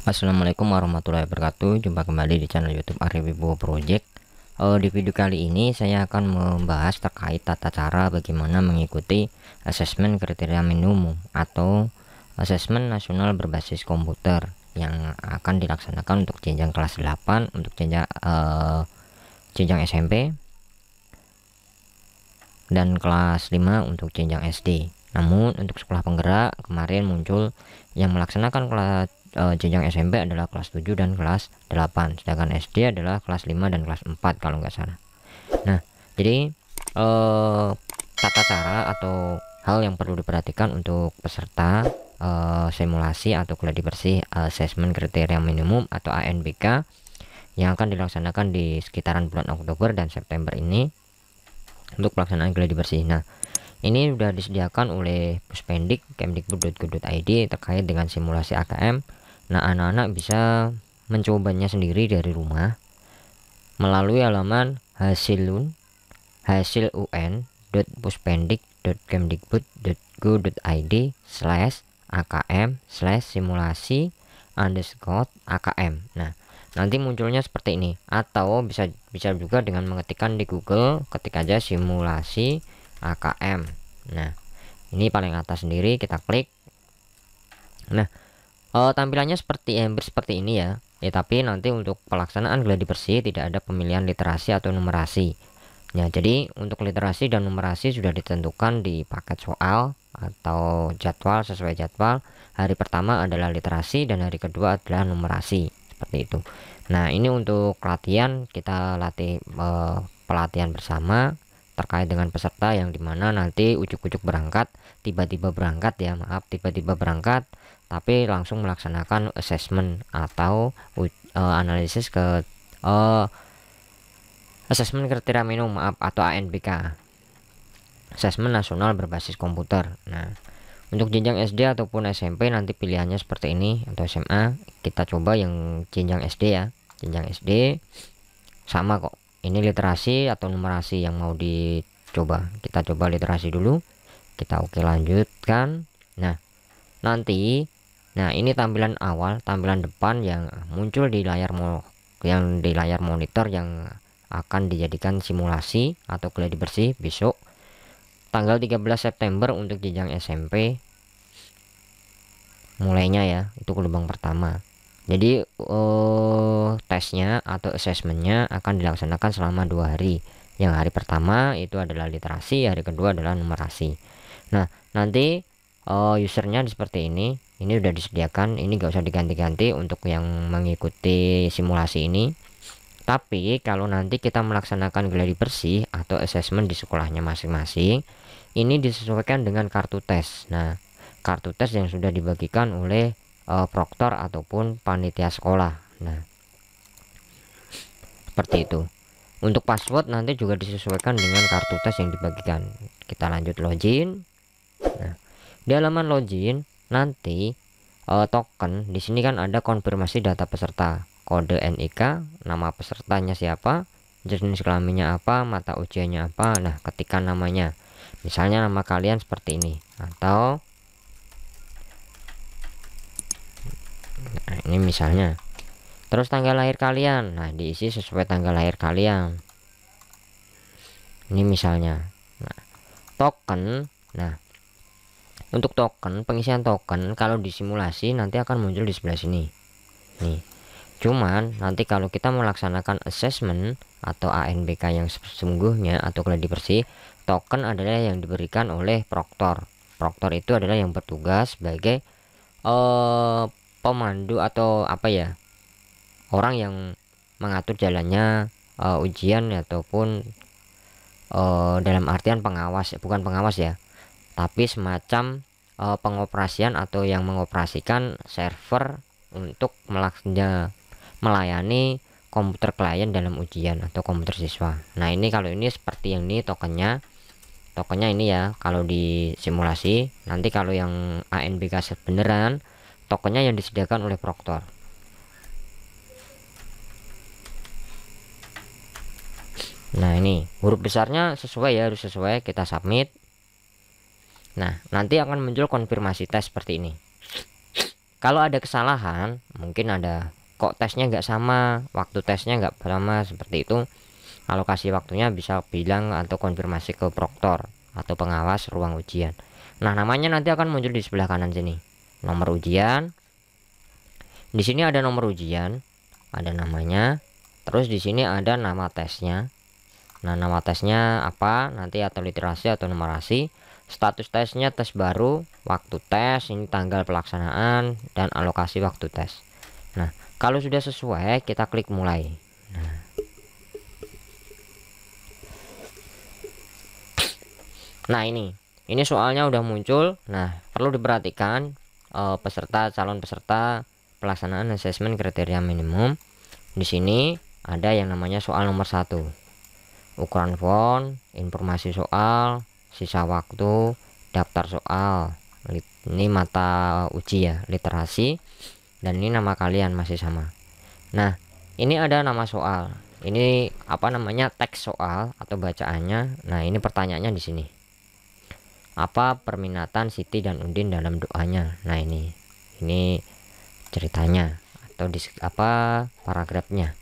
Assalamualaikum warahmatullahi wabarakatuh. Jumpa kembali di channel YouTube Arif Wibowo Project. Di video kali ini saya akan membahas terkait tata cara bagaimana mengikuti asesmen kriteria minimum atau asesmen nasional berbasis komputer yang akan dilaksanakan untuk jenjang kelas 8 untuk jenjang SMP dan kelas 5 untuk jenjang SD. Namun untuk sekolah penggerak kemarin muncul yang melaksanakan kelas jenjang SMP adalah kelas 7 dan kelas 8, sedangkan SD adalah kelas 5 dan kelas 4 kalau nggak salah. Nah, jadi tata cara atau hal yang perlu diperhatikan untuk peserta simulasi atau gladi bersih asesmen kriteria minimum atau ANBK yang akan dilaksanakan di sekitaran bulan Oktober dan September ini untuk pelaksanaan gladi bersih. Nah, ini sudah disediakan oleh Puspendik Kemdikbud.go.id terkait dengan simulasi AKM. Nah, anak-anak bisa mencobanya sendiri dari rumah melalui halaman hasilun.puspendikd.kemdikbud.go.id/akm/simulasi_AKM. Nah, nanti munculnya seperti ini, atau bisa juga dengan mengetikkan di Google, ketik aja simulasi AKM. Nah, ini paling atas sendiri, kita klik. Nah, tampilannya seperti ini ya. Tapi nanti untuk pelaksanaan gladi bersih tidak ada pemilihan literasi atau numerasi. Ya, jadi untuk literasi dan numerasi sudah ditentukan di paket soal atau jadwal. Sesuai jadwal, hari pertama adalah literasi dan hari kedua adalah numerasi, seperti itu. Nah, ini untuk latihan, kita latih pelatihan bersama terkait dengan peserta yang dimana nanti ujuk-ujuk berangkat, tiba-tiba berangkat tapi langsung melaksanakan assessment atau analisis ke asesmen kriteria minimum atau ANBK, asesmen nasional berbasis komputer. Nah, untuk jenjang SD ataupun SMP nanti pilihannya seperti ini, atau SMA. Kita coba yang jenjang SD ya. Jenjang SD sama kok, ini literasi atau numerasi yang mau dicoba. Kita coba literasi dulu, kita oke lanjutkan. Nah, nanti ini tampilan awal, tampilan depan yang muncul di layar monitor yang akan dijadikan simulasi atau gladi bersih besok tanggal 13 September untuk jenjang SMP mulainya ya, itu gelombang pertama. Jadi tesnya atau asesmennya akan dilaksanakan selama 2 hari. Yang hari pertama itu adalah literasi, hari kedua adalah numerasi. Nah, nanti usernya seperti ini udah disediakan, ini gak usah diganti-ganti untuk yang mengikuti simulasi ini. Tapi kalau nanti kita melaksanakan gladi bersih atau asesmen di sekolahnya masing-masing, ini disesuaikan dengan kartu tes. Nah, kartu tes yang sudah dibagikan oleh proktor ataupun panitia sekolah. Nah, seperti itu. Untuk password nanti juga disesuaikan dengan kartu tes yang dibagikan. Kita lanjut login. Nah, di halaman login nanti token di sini kan ada konfirmasi data peserta, kode NIK, nama pesertanya siapa, jenis kelaminnya apa, mata ujiannya apa. Nah, ketikkan namanya, misalnya nama kalian seperti ini, atau ini misalnya. Terus tanggal lahir kalian, nah diisi sesuai tanggal lahir kalian, ini misalnya. Nah, token, nah untuk token, pengisian token kalau disimulasi nanti akan muncul di sebelah sini nih. Cuman nanti kalau kita melaksanakan assessment atau ANBK yang sesungguhnya atau gladi bersih, token adalah yang diberikan oleh proktor. Proktor itu adalah yang bertugas sebagai pemandu atau apa ya, orang yang mengatur jalannya ujian, ataupun dalam artian pengawas, bukan pengawas ya, tapi semacam pengoperasian atau yang mengoperasikan server untuk melayani komputer klien dalam ujian atau komputer siswa. Nah, ini kalau ini seperti yang ini tokennya ini ya kalau di simulasi. Nanti kalau yang ANBK beneran, tokennya yang disediakan oleh proktor. Nah, ini huruf besarnya sesuai ya, harus sesuai, kita submit. Nah, nanti akan muncul konfirmasi tes seperti ini. Kalau ada kesalahan, mungkin ada kok tesnya nggak sama, waktu tesnya nggak sama, seperti itu, alokasi waktunya bisa bilang atau konfirmasi ke proktor atau pengawas ruang ujian. Nah, namanya nanti akan muncul di sebelah kanan sini. Nomor ujian. Di sini ada nomor ujian, ada namanya. Terus di sini ada nama tesnya. Nah, nama tesnya apa? Nanti atau literasi atau numerasi. Status tesnya tes baru, waktu tes, ini tanggal pelaksanaan dan alokasi waktu tes. Nah, kalau sudah sesuai, kita klik mulai. Nah, ini soalnya udah muncul. Nah, perlu diperhatikan calon peserta pelaksanaan asesmen kriteria minimum. Di sini ada yang namanya soal nomor 1. Ukuran font, informasi soal, sisa waktu, daftar soal. Ini mata uji ya, literasi, dan ini nama kalian masih sama. Nah, ini ada nama soal. Ini apa namanya, teks soal atau bacaannya. Nah, ini pertanyaannya di sini. Apa perminatan Siti dan Undin dalam doanya? Nah, ini ceritanya atau paragrafnya.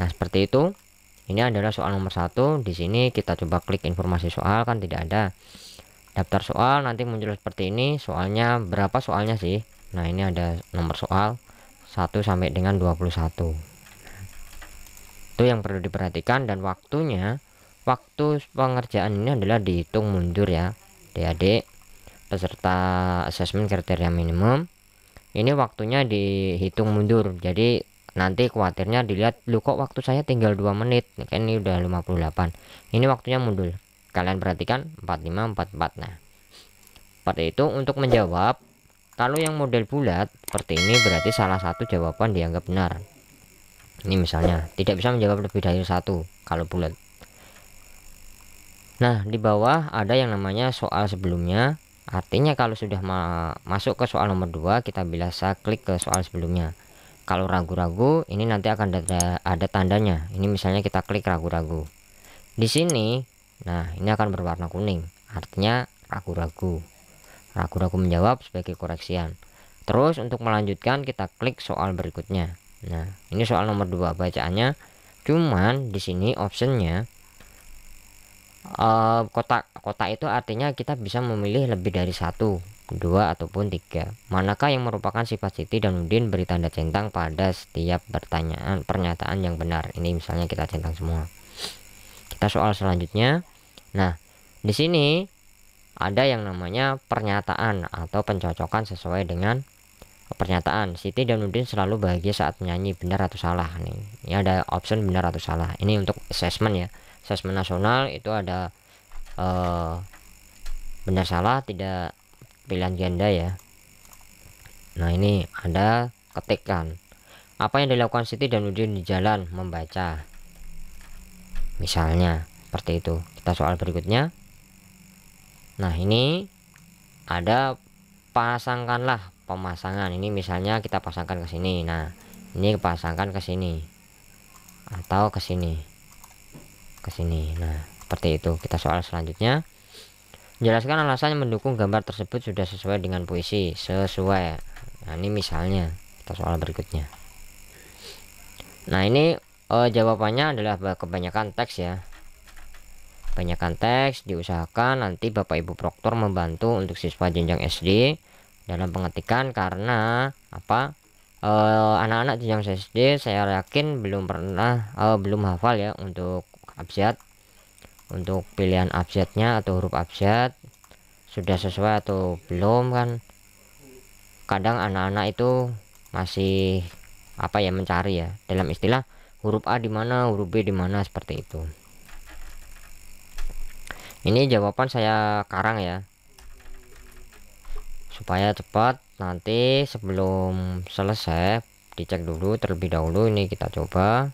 Nah, seperti itu. Ini adalah soal nomor 1. Di sini kita coba klik informasi soal, kan tidak ada. Daftar soal nanti muncul seperti ini. Soalnya berapa soalnya sih? Nah, ini ada nomor soal 1 sampai dengan 21. Itu yang perlu diperhatikan. Dan waktu pengerjaan ini adalah dihitung mundur ya, adik-adik peserta asesmen kriteria minimum. Ini waktunya dihitung mundur. Jadi nanti khawatirnya dilihat, lu kok waktu saya tinggal 2 menit, kan ini udah 58. Ini waktunya mundur. Kalian perhatikan 45 44. Nah, seperti itu. Untuk menjawab, kalau yang model bulat seperti ini berarti salah satu jawaban dianggap benar. Ini misalnya tidak bisa menjawab lebih dari 1 kalau bulat. Nah, di bawah ada yang namanya soal sebelumnya. Artinya kalau sudah masuk ke soal nomor 2, kita bisa klik ke soal sebelumnya. Kalau ragu-ragu, ini nanti akan ada tandanya. Ini misalnya kita klik ragu-ragu. Di sini, nah ini akan berwarna kuning. Artinya ragu-ragu. Ragu-ragu menjawab sebagai koreksian. Terus untuk melanjutkan kita klik soal berikutnya. Nah, ini soal nomor 2 bacaannya. Cuman di sini optionnya kotak itu artinya kita bisa memilih lebih dari 1, 2 ataupun 3. Manakah yang merupakan sifat Siti dan Udin, beri tanda centang pada setiap pernyataan yang benar. Ini misalnya kita centang semua. Kita soal selanjutnya. Nah, di sini ada yang namanya pernyataan atau pencocokan sesuai dengan pernyataan. Siti dan Udin selalu bahagia saat menyanyi, benar atau salah. Nih, ini ada option benar atau salah. Ini untuk assessment ya. Assessment nasional itu ada benar salah, tidak pilihan ganda ya. Nah, ini ada ketikkan apa yang dilakukan Siti dan Udin di jalan membaca, misalnya seperti itu. Kita soal berikutnya. Nah, ini ada pasangkanlah, pemasangan. Ini misalnya kita pasangkan ke sini. Nah, ini pasangkan ke sini atau ke sini, ke sini. Nah, seperti itu. Kita soal selanjutnya. Jelaskan alasan yang mendukung gambar tersebut sudah sesuai dengan puisi. Sesuai. Nah, ini misalnya. Kita soal berikutnya. Nah, ini jawabannya adalah kebanyakan teks ya. Kebanyakan teks. Diusahakan nanti Bapak Ibu Proktor membantu untuk siswa jenjang SD dalam pengetikan, karena apa? Anak-anak jenjang SD saya yakin belum hafal ya untuk abjad. Untuk pilihan abjadnya atau huruf abjad sudah sesuai atau belum, kan kadang anak-anak itu masih mencari ya, dalam istilah huruf A di mana, huruf B di mana, seperti itu. Ini jawaban saya karang ya supaya cepat. Nanti sebelum selesai dicek dulu terlebih dahulu. Ini kita coba.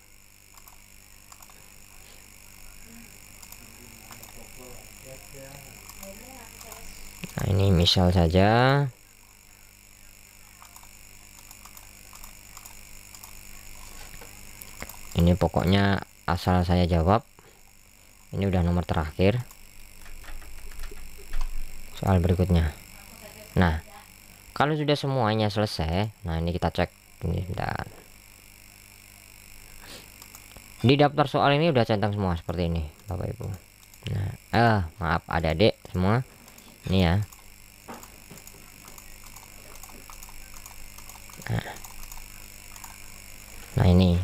Nah, ini misal saja. Ini pokoknya asal saya jawab. Ini udah nomor terakhir. Soal berikutnya. Nah, Kalau sudah semuanya selesai, nah ini kita cek ini bentar. Di daftar soal ini udah centang semua seperti ini Bapak Ibu. Nah, maaf adik-adik semua ini ya. Nah ini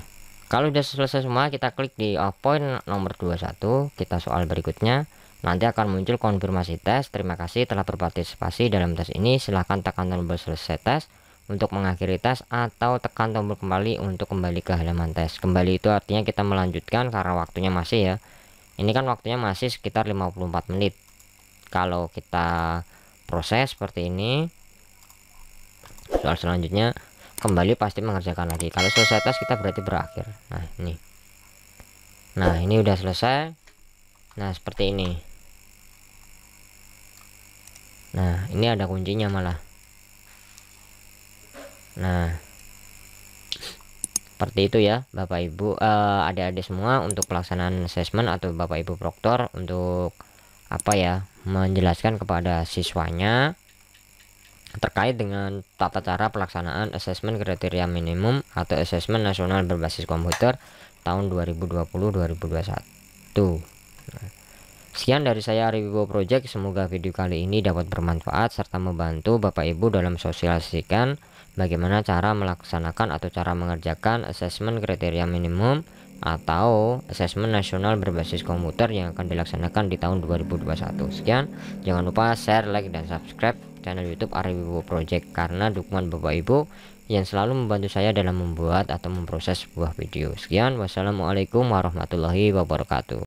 kalau udah selesai semua, kita klik di poin nomor 21, kita soal berikutnya. Nanti akan muncul konfirmasi tes. Terima kasih telah berpartisipasi dalam tes ini. Silahkan tekan tombol selesai tes untuk mengakhiri tes, atau tekan tombol kembali untuk kembali ke halaman tes. Kembali itu artinya kita melanjutkan karena waktunya masih ya. Ini kan waktunya masih sekitar 54 menit. Kalau kita proses seperti ini, soal selanjutnya kembali pasti mengerjakan lagi. Kalau selesai tes kita berarti berakhir. Nah ini udah selesai. Nah seperti ini. Nah ini ada kuncinya malah. Nah seperti itu ya Bapak Ibu, adik-adik semua, untuk pelaksanaan asesmen atau Bapak Ibu proktor untuk apa ya, menjelaskan kepada siswanya terkait dengan tata cara pelaksanaan asesmen kriteria minimum atau asesmen nasional berbasis komputer tahun 2020-2021. Sekian dari saya, Ari Wibowo Project. Semoga video kali ini dapat bermanfaat serta membantu Bapak Ibu dalam sosialisasikan bagaimana cara melaksanakan atau cara mengerjakan asesmen kriteria minimum atau asesmen nasional berbasis komputer yang akan dilaksanakan di tahun 2021. Sekian, jangan lupa share, like, dan subscribe channel YouTube Ari Wibowo Project karena dukungan Bapak Ibu yang selalu membantu saya dalam membuat atau memproses sebuah video. Sekian, wassalamualaikum warahmatullahi wabarakatuh.